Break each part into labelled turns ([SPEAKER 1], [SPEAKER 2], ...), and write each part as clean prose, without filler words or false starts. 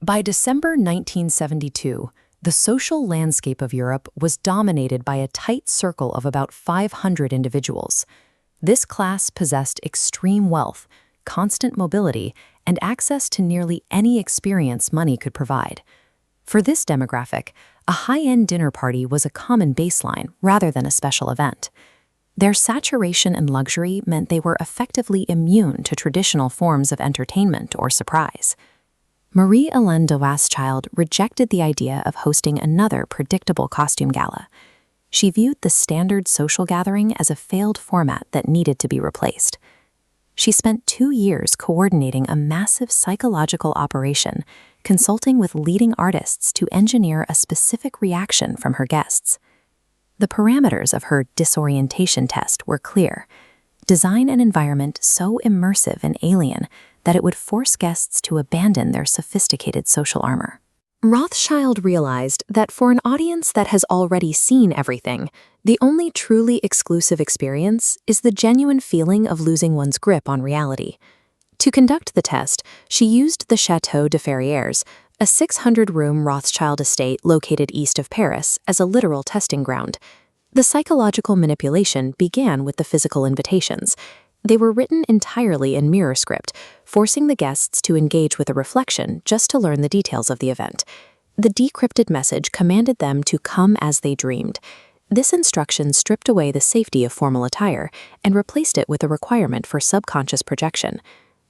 [SPEAKER 1] By December 1972, the social landscape of Europe was dominated by a tight circle of about 500 individuals. This class possessed extreme wealth, constant mobility, and access to nearly any experience money could provide. For this demographic, a high-end dinner party was a common baseline rather than a special event. Their saturation in luxury meant they were effectively immune to traditional forms of entertainment or surprise. Marie-Hélène de Rothschild rejected the idea of hosting another predictable costume gala. She viewed the standard social gathering as a failed format that needed to be replaced. She spent 2 years coordinating a massive psychological operation, consulting with leading artists to engineer a specific reaction from her guests. The parameters of her disorientation test were clear. Design an environment so immersive and alien that it would force guests to abandon their sophisticated social armor. Rothschild realized that for an audience that has already seen everything, the only truly exclusive experience is the genuine feeling of losing one's grip on reality. To conduct the test, she used the Château de Ferrières, a 600-room Rothschild estate located east of Paris, as a literal testing ground. The psychological manipulation began with the physical invitations. They were written entirely in mirror script, forcing the guests to engage with a reflection just to learn the details of the event. The decrypted message commanded them to come as they dreamed. This instruction stripped away the safety of formal attire and replaced it with a requirement for subconscious projection.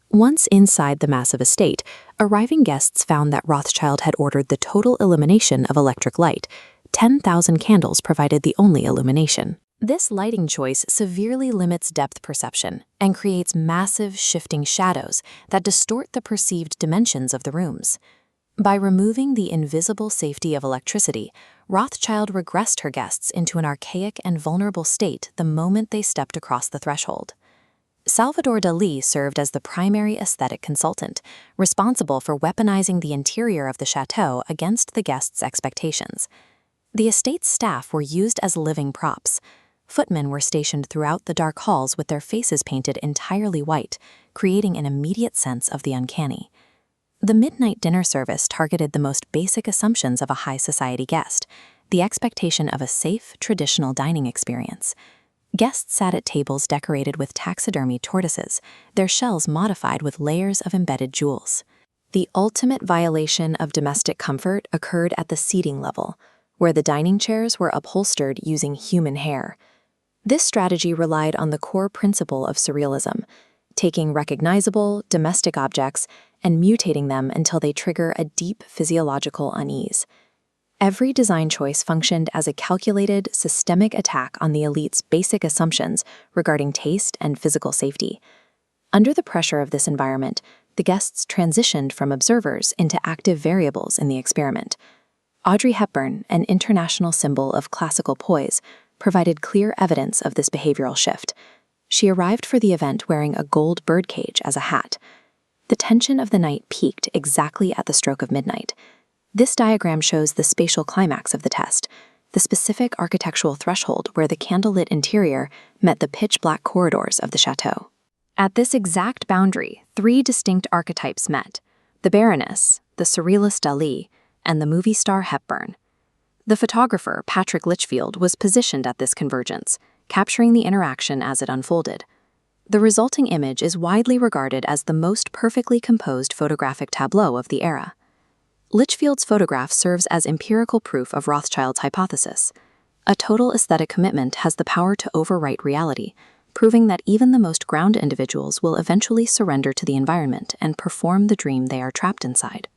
[SPEAKER 1] Once inside the massive estate, arriving guests found that Rothschild had ordered the total elimination of electric light. 10,000 candles provided the only illumination. This lighting choice severely limits depth perception and creates massive shifting shadows that distort the perceived dimensions of the rooms. By removing the invisible safety of electricity, Rothschild regressed her guests into an archaic and vulnerable state the moment they stepped across the threshold. Salvador Dalí served as the primary aesthetic consultant, responsible for weaponizing the interior of the chateau against the guests' expectations. The estate's staff were used as living props. Footmen were stationed throughout the dark halls with their faces painted entirely white, creating an immediate sense of the uncanny. The midnight dinner service targeted the most basic assumptions of a high society guest, the expectation of a safe, traditional dining experience. Guests sat at tables decorated with taxidermy tortoises, their shells modified with layers of embedded jewels. The ultimate violation of domestic comfort occurred at the seating level, where the dining chairs were upholstered using human hair. This strategy relied on the core principle of surrealism, taking recognizable, domestic objects and mutating them until they trigger a deep physiological unease. Every design choice functioned as a calculated, systemic attack on the elite's basic assumptions regarding taste and physical safety. Under the pressure of this environment, the guests transitioned from observers into active variables in the experiment. Audrey Hepburn, an international symbol of classical poise, provided clear evidence of this behavioral shift. She arrived for the event wearing a gold birdcage as a hat. The tension of the night peaked exactly at the stroke of midnight. This diagram shows the spatial climax of the test, the specific architectural threshold where the candlelit interior met the pitch-black corridors of the chateau. At this exact boundary, 3 distinct archetypes met: the Baroness, the Surrealist Dalí, and the movie star Hepburn. The photographer, Patrick Lichfield, was positioned at this convergence, capturing the interaction as it unfolded. The resulting image is widely regarded as the most perfectly composed photographic tableau of the era. Lichfield's photograph serves as empirical proof of Rothschild's hypothesis. A total aesthetic commitment has the power to overwrite reality, proving that even the most grounded individuals will eventually surrender to the environment and perform the dream they are trapped inside.